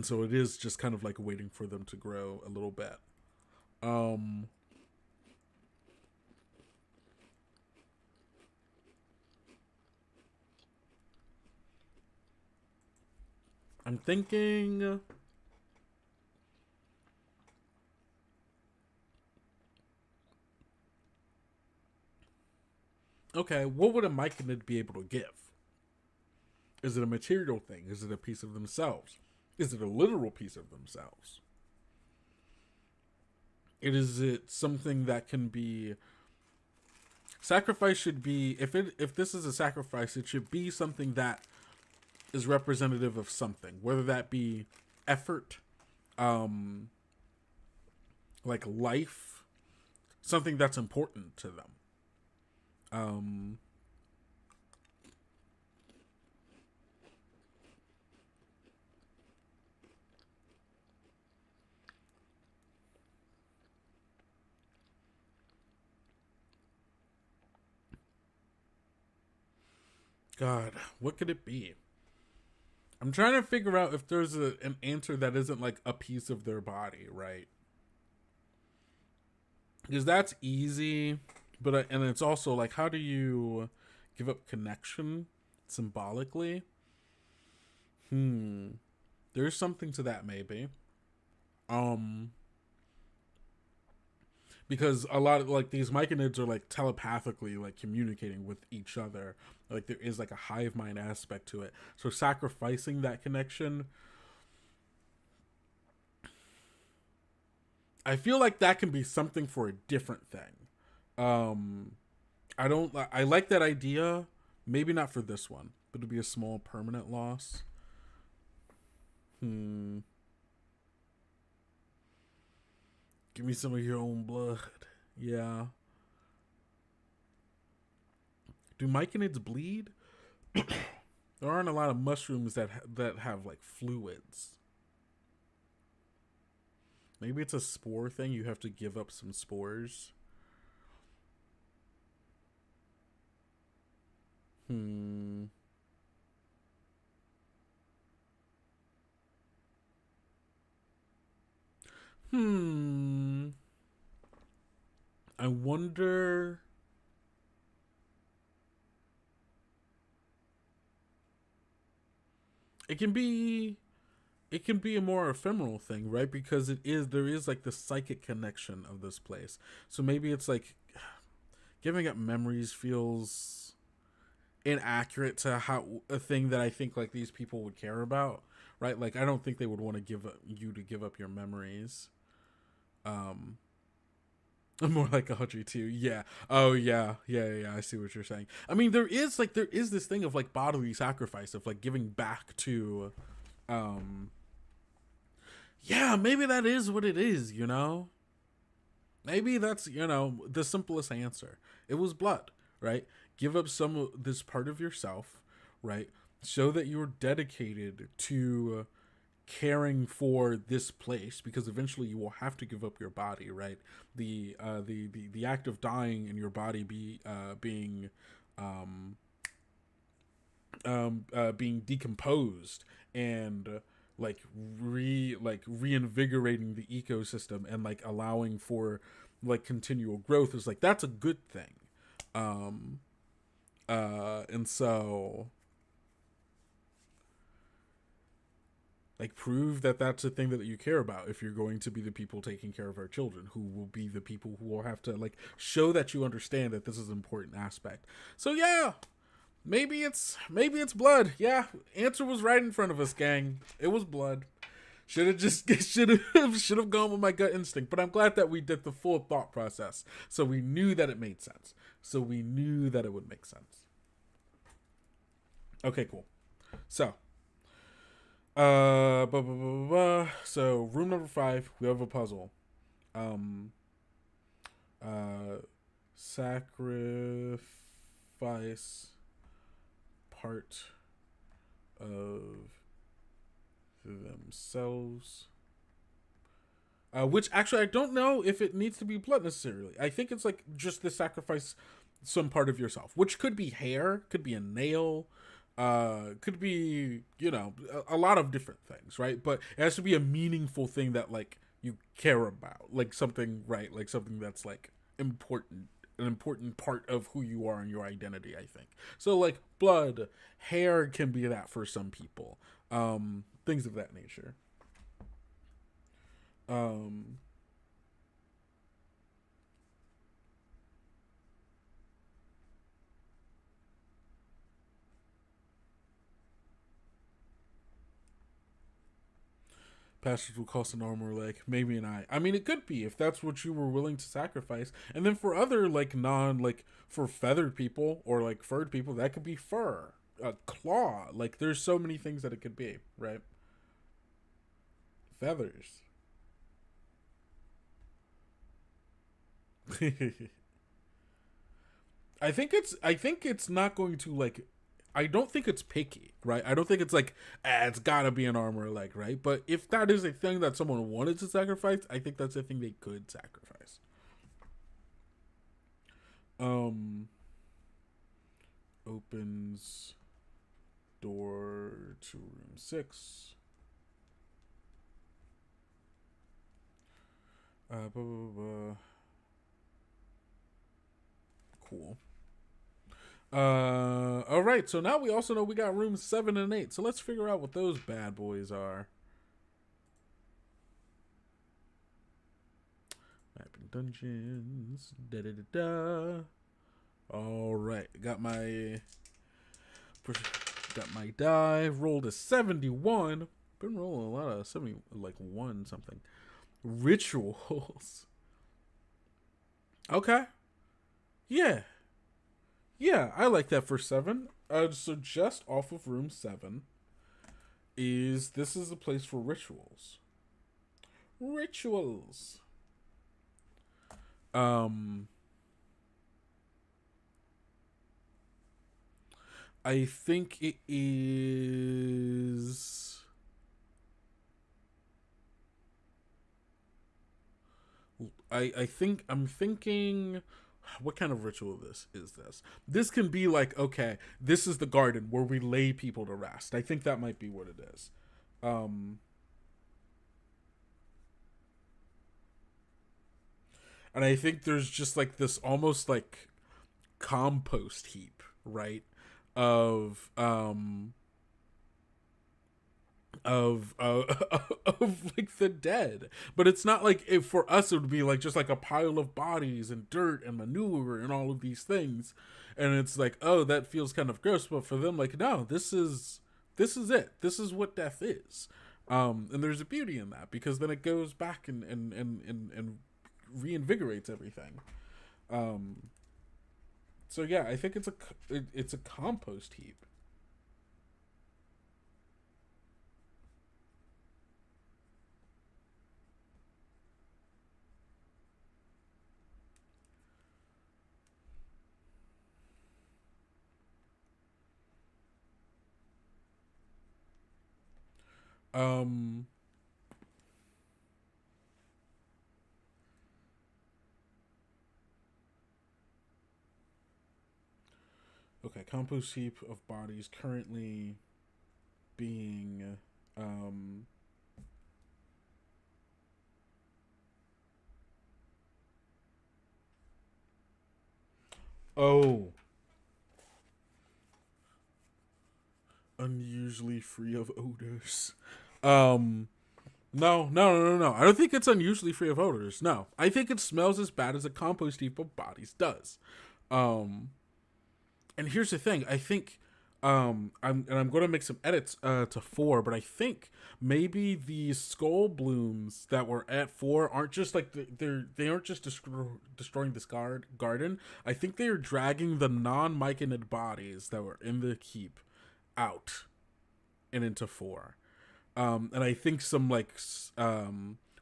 so it is just kind of like waiting for them to grow a little bit. I'm thinking. Okay, what would a myconid be able to give? Is it a material thing? Is it a piece of themselves? Is it a literal piece of themselves? Is it something that can be sacrifice? Should be, if this is a sacrifice, it should be something that is representative of something, whether that be effort, like life, something that's important to them. God, what could it be? I'm trying to figure out if there's an answer that isn't like a piece of their body, right? Because that's easy, but and it's also like, how do you give up connection symbolically? There's something to that, maybe. Because a lot of like these myconids are like telepathically like communicating with each other. Like there is like a hive mind aspect to it. So sacrificing that connection, I feel like that can be something for a different thing. I like that idea. Maybe not for this one, but it'd be a small permanent loss. Give me some of your own blood. Yeah. Do myconids bleed? There aren't a lot of mushrooms that have like fluids. Maybe it's a spore thing. You have to give up some spores. I wonder. It can be a more ephemeral thing, right? Because there is like the psychic connection of this place. So maybe it's like giving up memories feels inaccurate to how a thing that I think like these people would care about, right? Like I don't think they would want to give up your memories. More like 102. Yeah. Oh yeah. I see what you're saying. I mean, there is this thing of like bodily sacrifice of like giving back to, yeah, maybe that is what it is. Maybe that's the simplest answer. It was blood, right? Give up some of this part of yourself, right? Show that you're dedicated to caring for this place, because eventually you will have to give up your body, right? The act of dying and your body being being decomposed and reinvigorating the ecosystem and like allowing for like continual growth is like, that's a good thing. And so like prove that that's a thing that you care about if you're going to be the people taking care of our children, who will be the people who will have to like show that you understand that this is an important aspect. So yeah, maybe it's blood. Yeah, answer was right in front of us, gang. It was blood. Should have gone with my gut instinct, but I'm glad that we did the full thought process, so we knew that it made sense. So we knew that it would make sense. Okay, cool. So so room number 5, we have a puzzle. Sacrifice part of themselves Which actually I don't know if it needs to be blood necessarily. I think it's like just to sacrifice some part of yourself, which could be hair, could be a nail, could be, you know, a lot of different things, right? But it has to be a meaningful thing that like you care about, like something, right? Like something that's like important, an important part of who you are and your identity, I think. So like blood, hair can be that for some people, things of that nature. um Pastures will cost an arm or leg, maybe an eye. I mean, it could be if that's what you were willing to sacrifice. And then for other like non like for feathered people or like furred people, that could be fur, a claw. Like there's so many things that it could be, right? Feathers. I think it's not going to like, I don't think it's picky, right? I don't think it's like, it's gotta be an arm or a leg, right? But if that is a thing that someone wanted to sacrifice, I think that's a thing they could sacrifice. Um Opens door to room 6. Blah, blah, blah. Cool. All right. So now we also know we got rooms 7 and 8. So let's figure out what those bad boys are. Mapping dungeons. Da da da da. All right. Got my die. Rolled a 71. Been rolling a lot of 70, like 1 something. Rituals. Okay. Yeah. Yeah, I like that for 7. So just off of room 7 this is a place for rituals. Rituals. I think it is. I'm thinking, what kind of ritual this is this? This can be like, okay, this is the garden where we lay people to rest. I think that might be what it is. And I think there's just like this almost like compost heap, right? Of of like the dead, but it's not like, if for us it would be like just like a pile of bodies and dirt and manure and all of these things, and it's like, oh, that feels kind of gross. But for them, like, no, this is it, this is what death is. And there's a beauty in that, because then it goes back and reinvigorates everything. So yeah, I think it's a compost heap. um okay, compost heap of bodies currently being oh, unusually free of odors. um no. I don't think it's unusually free of odors. No, I think it smells as bad as a compost heap of bodies does. um and here's the thing, I think, I'm going to make some edits to 4, but I think maybe the skull blooms that were at 4 aren't just like they aren't just destroying this garden. I think they are dragging the non-myconid bodies that were in the keep out and into 4. And I think some like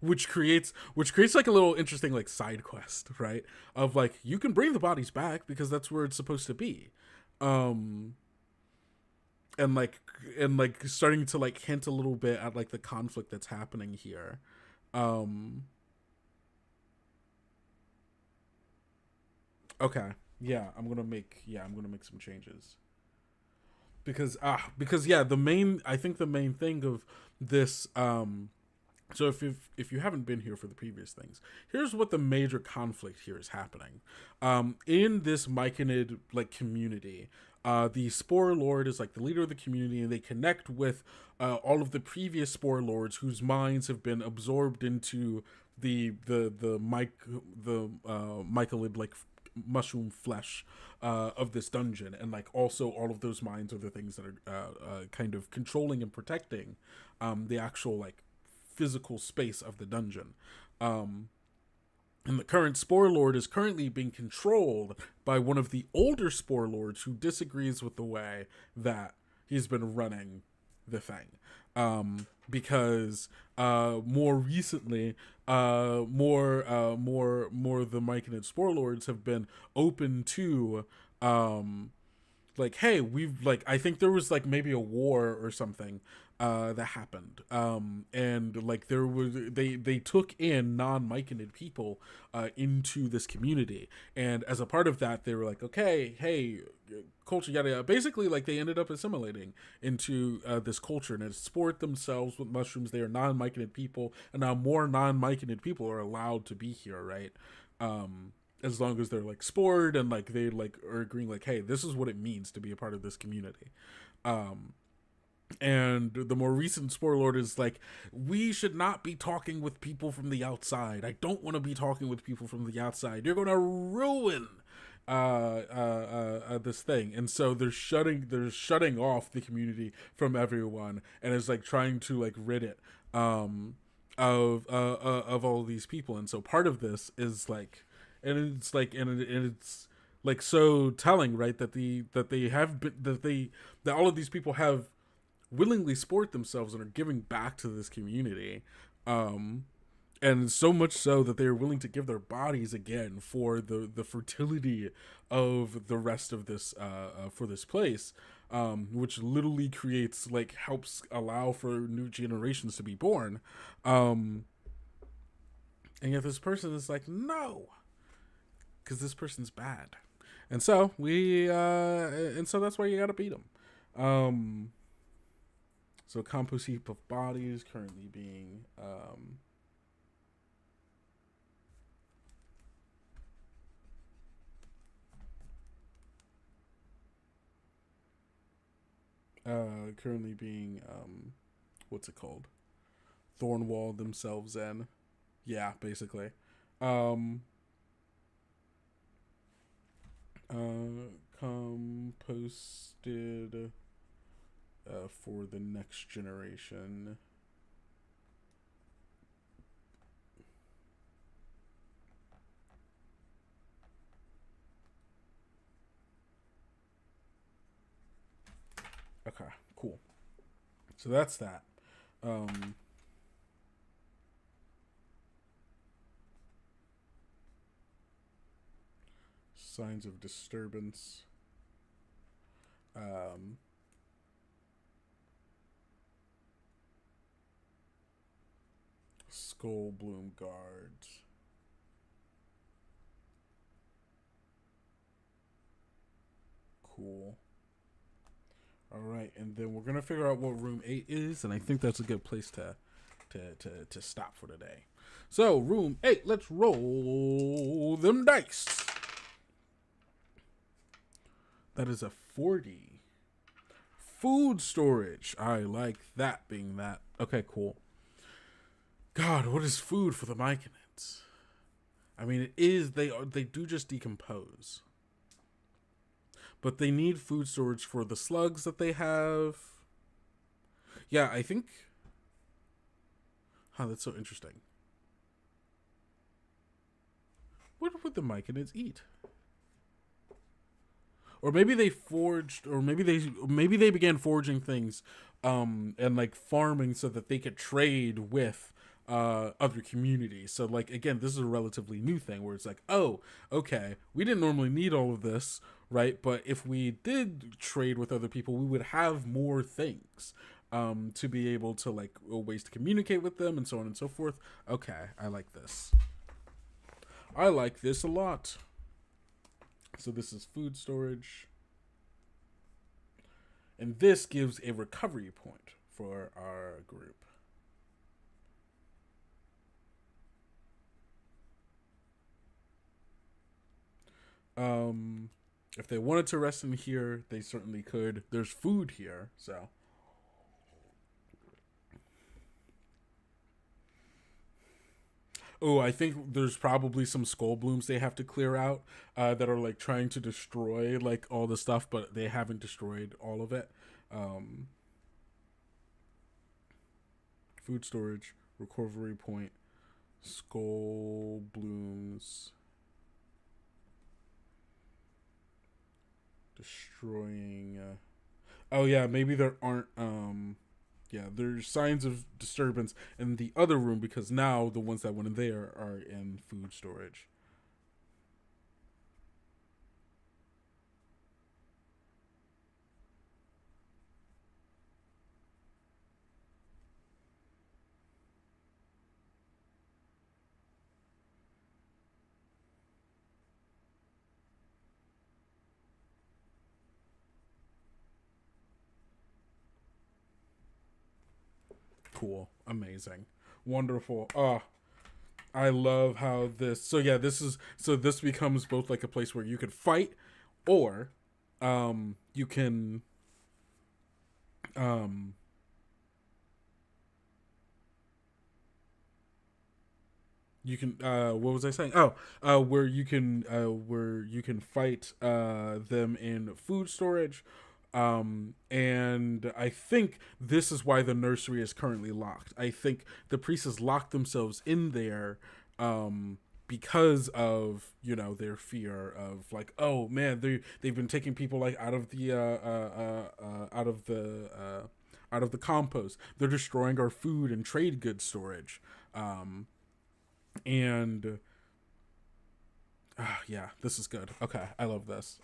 which creates like a little interesting like side quest, right? Of like, you can bring the bodies back because that's where it's supposed to be. Um and like starting to like hint a little bit at like the conflict that's happening here. Okay. Yeah, I'm gonna make some changes. Because yeah, I think the main thing of this so if you haven't been here for the previous things, here's what the major conflict here is happening. In this Myconid like community, the Spore Lord is like the leader of the community, and they connect with all of the previous Spore Lords whose minds have been absorbed into the mycolid like mushroom flesh of this dungeon, and like also all of those minds are the things that are kind of controlling and protecting the actual like physical space of the dungeon. And the current Spore Lord is currently being controlled by one of the older Spore Lords who disagrees with the way that he's been running the thing. Because more recently, more the Myconid Spore Lords have been open to like, hey, we've like, I think there was like maybe a war or something that happened, and like there was they took in non-Myconid people into this community, and as a part of that they were like, okay, hey, culture yada yada. Basically, like they ended up assimilating into this culture and had sport themselves with mushrooms. They are non-Myconid people, and now more non-Myconid people are allowed to be here, right? As long as they're like spored and like they like are agreeing like, hey, this is what it means to be a part of this community. And the more recent Spore Lord is like, we should not be talking with people from the outside. I don't want to be talking with people from the outside. You're going to ruin this thing. And so they're shutting off the community from everyone, and is like trying to like rid it of all of these people. And so part of this is like, and it's like so telling, right, that that all of these people have willingly sport themselves and are giving back to this community, and so much so that they are willing to give their bodies again for the fertility of the rest of this for this place, which literally creates like helps allow for new generations to be born, and yet this person is like, no, because this person's bad, and so that's why you gotta beat them. So compost heap of bodies currently being what's it called? Thornwall themselves in. Yeah, basically. Composted for the next generation. Okay, cool. So that's that. Signs of disturbance. Skull Bloom guards. Cool. All right, and then we're gonna figure out what room 8 is, and I think that's a good place to stop for today. So room 8, let's roll them dice. That is a 40. Food storage. I like that being that. Okay, cool. God, what is food for the Myconids? I mean, it is, they do just decompose. But they need food storage for the slugs that they have. Yeah, I think... Huh, that's so interesting. What would the Myconids eat? Or maybe they forged, or maybe they began forging things and like farming so that they could trade with other communities. So like, again, this is a relatively new thing where it's like, oh, okay, we didn't normally need all of this, right? But if we did trade with other people, we would have more things to be able to like ways to communicate with them and so on and so forth. Okay, I like this. I like this a lot. So this is food storage. And this gives a recovery point for our group. If they wanted to rest in here, they certainly could. There's food here, so. Oh, I think there's probably some skull blooms they have to clear out that are like trying to destroy like all the stuff, but they haven't destroyed all of it. Food storage, recovery point, skull blooms, destroying. Oh yeah, maybe there aren't. Yeah, there's signs of disturbance in the other room because now the ones that went in there are in food storage. Cool. Amazing. Wonderful. I love how this. So yeah, this becomes both like a place where you could fight, or, you can, what was I saying? Where you can fight them in food storage. And I think this is why the nursery is currently locked. I think the priests locked themselves in there because of, you know, their fear of like, oh man, they've been taking people like out of the compost. They're destroying our food and trade goods storage. Yeah, this is good. Okay, I love this.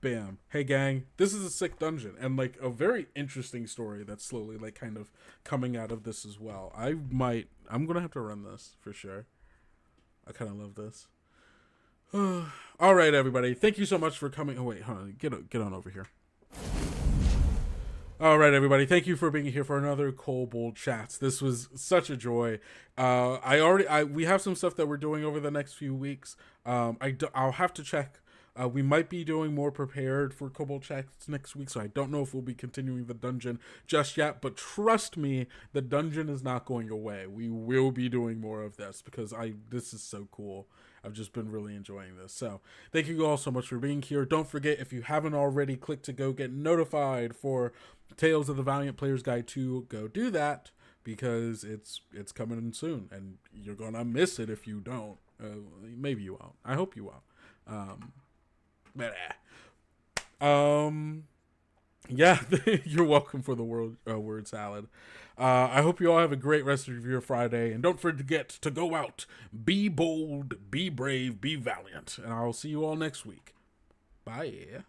Bam. Hey gang, this is a sick dungeon and like a very interesting story that's slowly like kind of coming out of this as well. I'm gonna have to run this for sure. I kind of love this. All right, everybody. Thank you so much for coming. Oh wait, hold on. Get on over here. All right, everybody. Thank you for being here for another Kobold Chats. This was such a joy. We have some stuff that we're doing over the next few weeks. I'll have to check. We might be doing more prepared for Kobold Chats next week, so I don't know if we'll be continuing the dungeon just yet, but trust me, the dungeon is not going away. We will be doing more of this because this is so cool. I've just been really enjoying this. So thank you all so much for being here. Don't forget, if you haven't already, click to go get notified for Tales of the Valiant Player's Guide 2. Go do that because it's coming in soon, and you're gonna miss it if you don't. Maybe you won't. I hope you won't. Yeah, you're welcome for the word salad. I hope you all have a great rest of your Friday, and don't forget to go out, be bold, be brave, be valiant, and I'll see you all next week. Bye.